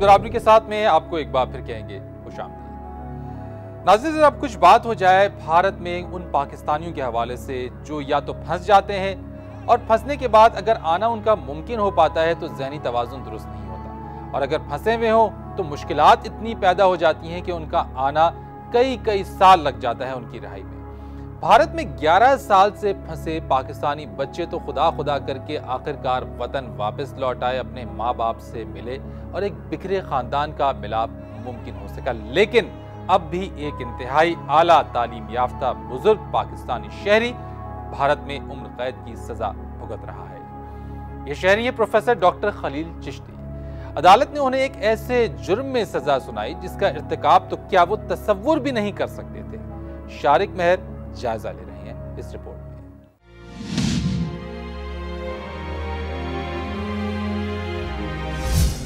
बराबरी के साथ में आपको एक बार फिर कहेंगे खुशामदीद। नाज़रीन, अब कुछ बात हो जाए भारत में उन पाकिस्तानियों के हवाले से जो या तो फंस जाते हैं और फंसने के बाद अगर आना उनका मुमकिन हो पाता है तो जहनी तवाज़ुन दुरुस्त नहीं होता, और अगर फंसे हुए हो तो मुश्किलात इतनी पैदा हो जाती हैं कि उनका आना कई साल लग जाता है उनकी रिहाई में। भारत में 11 साल से फंसे पाकिस्तानी बच्चे तो खुदा करके आखिरकार वतन वापस लौट आए, अपने माँ बाप से मिले और एक बिखरे खानदान का मिलाप मुमकिन हो सका। लेकिन अब भी एक इंतहाई आला तालीम याफ्ता बुजुर्ग पाकिस्तानी शहरी भारत में उम्र कैद की सजा भुगत रहा है। ये शहरी है प्रोफेसर डॉक्टर खलील चिश्ती। अदालत ने उन्हें एक ऐसे जुर्म में सजा सुनाई जिसका इर्तिकाब तो क्या वो तसव्वुर भी नहीं कर सकते थे। शारिक मेहर जायजा ले रहे हैं इस रिपोर्ट में।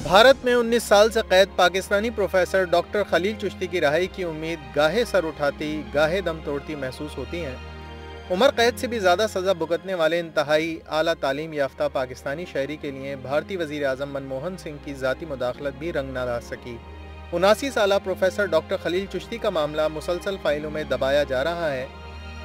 भारत में 19 साल से कैद पाकिस्तानी प्रोफेसर डॉक्टर खलील चिश्ती की रिहाई की उम्मीद गाहे सर उठाती गाहे दम तोड़ती महसूस होती हैं। उम्र कैद से भी ज़्यादा सज़ा भुगतने वाले इंतहाई आला तालीम याफ्ता पाकिस्तानी शहरी के लिए भारतीय वज़ीर आज़म मनमोहन सिंह की ज़ाती मुदाखलत भी रंग न ला सकी। 79 साला प्रोफेसर डॉक्टर खलील चिश्ती का मामला मुसलसल फाइलों में दबाया जा रहा है।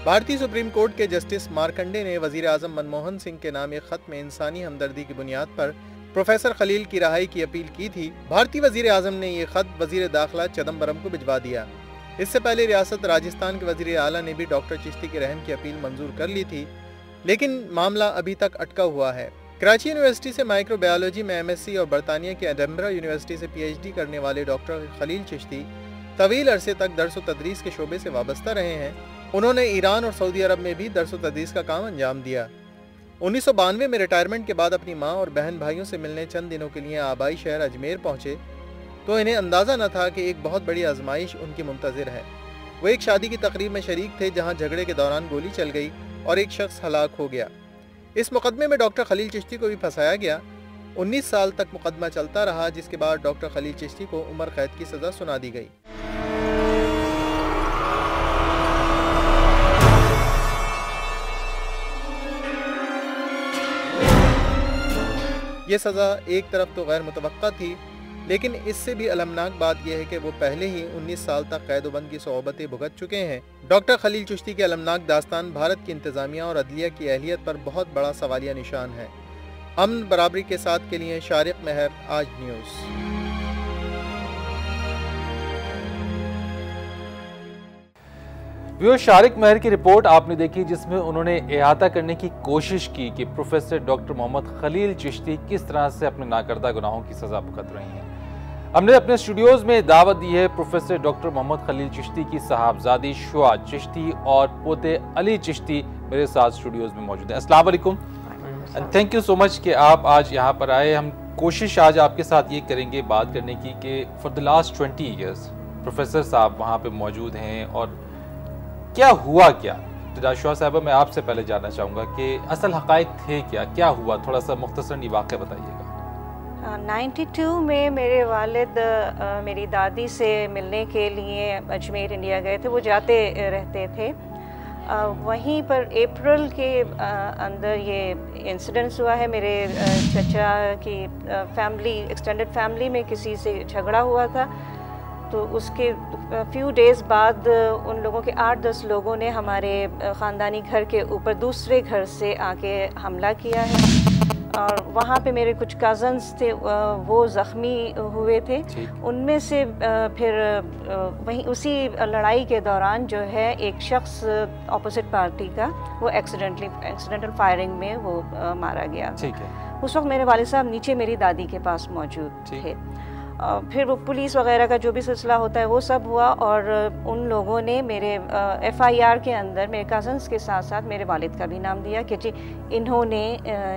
भारतीय सुप्रीम कोर्ट के जस्टिस मार्कंडे ने वज़ीर आज़म मनमोहन सिंह के नाम एक ख़त में इंसानी हमदर्दी की बुनियाद पर प्रोफेसर खलील की रिहाई की अपील की थी। भारतीय वज़ीर आज़म ने ये ख़त वज़ीर दाखिला चिदम्बरम को भिजवा दिया। इससे पहले रियासत राजस्थान के वज़ीर आला ने भी डॉक्टर चिश्ती के रहम की अपील मंजूर कर ली थी, लेकिन मामला अभी तक अटका हुआ है। कराची यूनिवर्सिटी से माइक्रोबायोलॉजी में MSc और बरतानिया की एडिनबरा यूनिवर्सिटी से PhD करने वाले डॉक्टर खलील चिश्ती तवील अरसे तक दर्स व तदरीस के शोबे से वाबस्ता रहे हैं। उन्होंने ईरान और सऊदी अरब में भी दर्स व तदरीस का काम अंजाम दिया। 1992 में रिटायरमेंट के बाद अपनी माँ और बहन भाइयों से मिलने चंद दिनों के लिए आबाई शहर अजमेर पहुँचे तो इन्हें अंदाज़ा न था कि एक बहुत बड़ी आजमाइश उनकी मुंतज़िर है। वो एक शादी की तकरीब में शरीक थे जहाँ झगड़े के दौरान गोली चल गई और एक शख्स हलाक हो गया। इस मुकदमे में डॉक्टर खलील चिश्ती को भी फंसाया गया। 19 साल तक मुकदमा चलता रहा, जिसके बाद डॉक्टर खलील चिश्ती को उम्र कैद की सज़ा सुना दी गई। ये सज़ा एक तरफ तो गैर मुतवक्का थी, लेकिन इससे भी अलमनाक बात यह है कि वो पहले ही 19 साल तक कैदोबंद की सोबतें भुगत चुके हैं। डॉक्टर खलील चिश्ती की अलमनाक दास्तान भारत की इंतज़ामिया और अदलिया की अहलियत पर बहुत बड़ा सवालिया निशान है। अमन बराबरी के साथ के लिए शारिक मेहर, आज न्यूज़। व्यूअर, शारिक मेहर की रिपोर्ट आपने देखी जिसमें उन्होंने अहाता करने की कोशिश की कि प्रोफेसर डॉक्टर मोहम्मद खलील चिश्ती किस तरह से अपने नाकर्दा गुनाहों की सजा भुगत रही हैं। हमने अपने स्टूडियोज में दावत दी है प्रोफेसर डॉक्टर मोहम्मद खलील चिश्ती की साहबजादी शुआ चिश्ती और पोते अली चिश्ती मेरे साथ स्टूडियोज में मौजूद है। अस्सलाम वालेकुम and thank you so much कि आप आज यहाँ पर आए। हम कोशिश आज आपके साथ ये करेंगे बात करने की कि for the last 20 years professor साहब वहाँ पे मौजूद हैं और क्या हुआ क्या। शुआ साहबा, मैं आपसे पहले जानना चाहूँगा कि असल हक़ाइक़ थे क्या हुआ, थोड़ा सा मुख्तसर वाक़या बताइएगा। 92 में मेरे वालिद मेरी दादी से मिलने के लिए अजमेर इंडिया गए थे। वो जाते रहते थे। वहीं पर अप्रैल के अंदर ये इंसिडेंस हुआ है। मेरे चचा की फैमिली, एक्सटेंडेड फैमिली में किसी से झगड़ा हुआ था, तो उसके फ्यू डेज़ बाद उन लोगों के 8-10 लोगों ने हमारे ख़ानदानी घर के ऊपर दूसरे घर से आके हमला किया है और वहाँ पे मेरे कुछ कज़न्स थे, वो ज़ख्मी हुए थे। उनमें से फिर वहीं उसी लड़ाई के दौरान जो है एक शख्स ऑपोजिट पार्टी का वो एक्सीडेंटल फायरिंग में वो मारा गया। उस वक्त मेरे वालिद साहब नीचे मेरी दादी के पास मौजूद थे। फिर वो पुलिस वगैरह का जो भी सिलसिला होता है वो सब हुआ और उन लोगों ने मेरे FIR के अंदर मेरे कज़न्स के साथ साथ मेरे वालिद का भी नाम दिया कि जी इन्होंने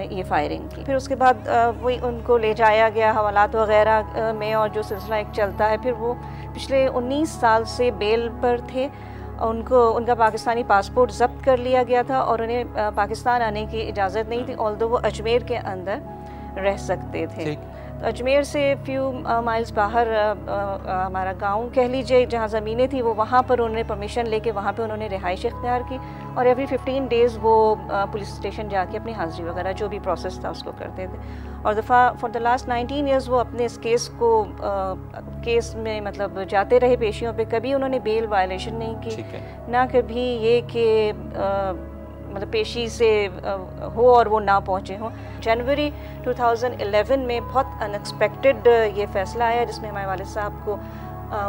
ये फायरिंग की। फिर उसके बाद वही उनको ले जाया गया हवालात वगैरह में और जो सिलसिला एक चलता है। फिर वो पिछले 19 साल से बेल पर थे। उनका पाकिस्तानी पासपोर्ट ज़ब्त कर लिया गया था और उन्हें पाकिस्तान आने की इजाज़त नहीं थी, ऑल्दो वो अजमेर के अंदर रह सकते थे। तो अजमेर से फ्यू माइल्स बाहर हमारा गांव कह लीजिए, जहां ज़मीनें थी वो वहाँ पर उन्होंने परमिशन लेके वहाँ पे उन्होंने रिहाइश इख्तियार की और एवरी 15 डेज़ वो पुलिस स्टेशन जाके अपनी हाज़िरी वगैरह जो भी प्रोसेस था उसको करते थे। और फॉर द लास्ट 19 ईयर्स वो अपने इस केस को केस में मतलब जाते रहे पेशियों पे, कभी उन्होंने बेल वायलेशन नहीं की, ना कभी ये कि मतलब पेशी से हो और वो ना पहुँचे हों। जनवरी 2011 में बहुत अनएक्सपेक्टेड ये फ़ैसला आया जिसमें हमारे वालिद साहब को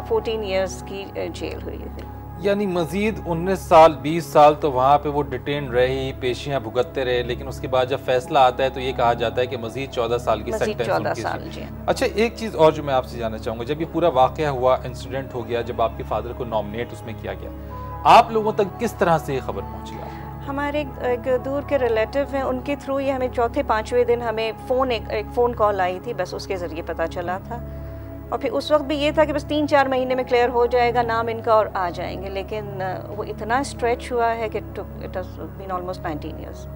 14 ईयर्स की जेल हुई थी। यानी मजीद 19 साल 20 साल तो वहाँ पे वो डिटेन रहे, पेशियाँ भुगतते रहे, लेकिन उसके बाद जब फैसला आता है तो ये कहा जाता है कि मजीद 14 साल की सेंटेंस उनकी। अच्छा, एक चीज़ और जो मैं आपसे जानना चाहूँगा, जब ये पूरा वाक़या हुआ, इंसिडेंट हो गया, जब आपके फादर को नॉमिनेट उसमें किया गया, आप लोगों तक किस तरह से ये खबर पहुँची? हमारे एक दूर के रिलेटिव हैं, उनके थ्रू ये हमें चौथे पाँचवें दिन हमें एक फ़ोन कॉल आई थी, बस उसके ज़रिए पता चला था। और फिर उस वक्त भी ये था कि बस 3-4 महीने में क्लियर हो जाएगा नाम इनका और आ जाएंगे, लेकिन वो इतना स्ट्रेच हुआ है कि it has been almost 19 years.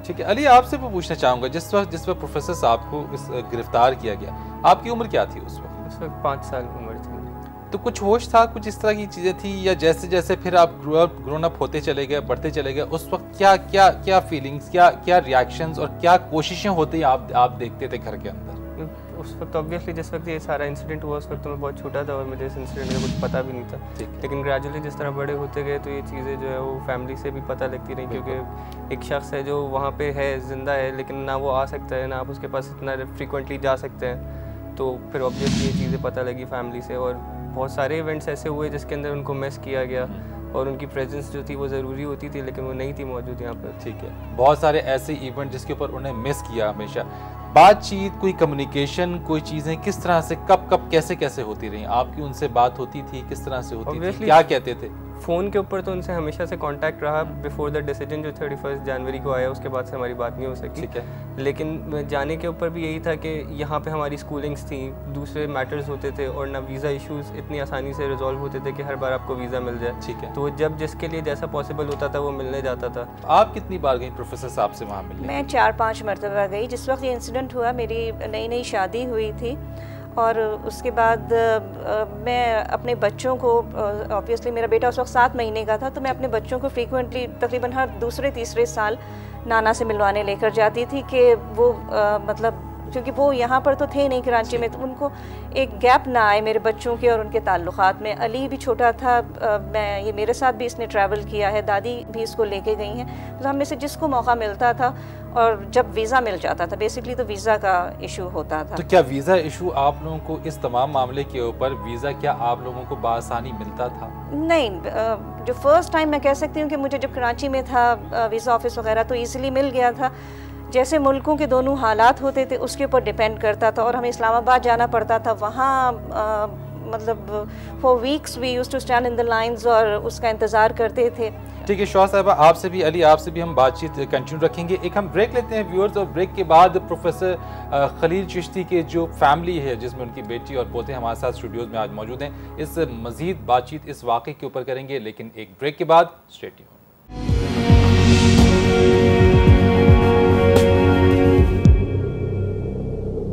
ठीक है अली, आपसे मैं पूछना चाहूँगा, जिस वक्त प्रोफेसर साहब को गिरफ्तार किया गया, आपकी उम्र क्या थी उस वक्त? उस वक्त 5 साल उम्र थी। तो कुछ होश था, कुछ इस तरह की चीज़ें थी, या जैसे जैसे फिर आप ग्रोन अप होते चले गए, बढ़ते चले गए, उस वक्त क्या फीलिंग्स, क्या रिएक्शंस और क्या कोशिशें होती आप देखते थे घर के अंदर? उस वक्त ऑब्वियसली जिस वक्त ये सारा इंसिडेंट हुआ उस वक्त तो मैं बहुत छोटा था और मुझे इस इंसिडेंट का कुछ पता भी नहीं था, लेकिन ग्रेजुअली जिस तरह बड़े होते गए तो ये चीज़ें जो है वो फैमिली से भी पता लगती रही, क्योंकि एक शख्स है जो वहाँ पे है, ज़िंदा है, लेकिन ना वो आ सकता है, ना आप उसके पास इतना फ्रीक्वेंटली जा सकते हैं, तो फिर ऑब्वियसली ये चीज़ें पता लगी फैमिली से। और बहुत सारे इवेंट्स ऐसे हुए जिसके अंदर उनको मिस किया गया और उनकी प्रेजेंस जो थी वो ज़रूरी होती थी, लेकिन वो नहीं थी मौजूद यहाँ पर। ठीक है, बहुत सारे ऐसे इवेंट जिसके ऊपर उन्हें मिस किया हमेशा। बातचीत, कोई कम्युनिकेशन, कोई चीज़ें किस तरह से कब कैसे होती रही? आपकी उनसे बात होती थी, किस तरह से होती थी, क्या कहते थे? फ़ोन के ऊपर तो उनसे हमेशा से कांटेक्ट रहा बिफोर द डिसीजन जो 31 जनवरी को आया, उसके बाद से हमारी बात नहीं हो सकी। ठीक है, लेकिन जाने के ऊपर भी यही था कि यहाँ पे हमारी स्कूलिंग्स थी, दूसरे मैटर्स होते थे और ना वीज़ा इश्यूज़ इतनी आसानी से रिजॉल्व होते थे कि हर बार आपको वीज़ा मिल जाए। ठीक है, तो जब जिसके लिए जैसा पॉसिबल होता था वो मिलने जाता था। आप कितनी बार गई प्रोफेसर साहब से वहाँ मिलने? मैं 4-5 मरतबा गई। जिस वक्त ये इंसिडेंट हुआ मेरी नई शादी हुई थी और उसके बाद मैं अपने बच्चों को, ऑब्वियसली मेरा बेटा उस वक्त 7 महीने का था, तो मैं अपने बच्चों को फ्रीक्वेंटली तकरीबन हर दूसरे तीसरे साल नाना से मिलवाने लेकर जाती थी कि वो मतलब क्योंकि वो यहाँ पर तो थे नहीं कराची में, तो उनको एक गैप ना आए मेरे बच्चों के और उनके ताल्लुकात में। अली भी छोटा था, ये मेरे साथ भी इसने ट्रैवल किया है, दादी भी इसको लेके गई हैं, तो हम में से जिसको मौका मिलता था और जब वीज़ा मिल जाता था, बेसिकली तो वीज़ा का इशू होता था। तो क्या वीज़ा इशू आप लोगों को इस तमाम मामले के ऊपर वीज़ा क्या आप लोगों को बासानी मिलता था? नहीं, जो फर्स्ट टाइम मैं कह सकती हूँ कि मुझे जब कराची में था वीज़ा ऑफिस वगैरह तो ईज़िली मिल गया था। जैसे मुल्कों के दोनों हालात होते थे उसके ऊपर डिपेंड करता था और हमें इस्लामाबाद जाना पड़ता था, वहाँ मतलब for weeks we used to stand in the lines और उसका इंतज़ार करते थे। ठीक है शुआ साहिबा, आपसे भी अली आपसे भी हम बातचीत कंटिन्यू रखेंगे। एक हम ब्रेक लेते हैं व्यूअर्स, और ब्रेक के बाद प्रोफेसर खलील चिश्ती के जो फैमिली है जिसमें उनकी बेटी और पोते हमारे साथ स्टूडियोज़ में आज मौजूद हैं, इस मज़ीद बातचीत इस वाक़े के ऊपर करेंगे, लेकिन एक ब्रेक के बाद। Stay tuned.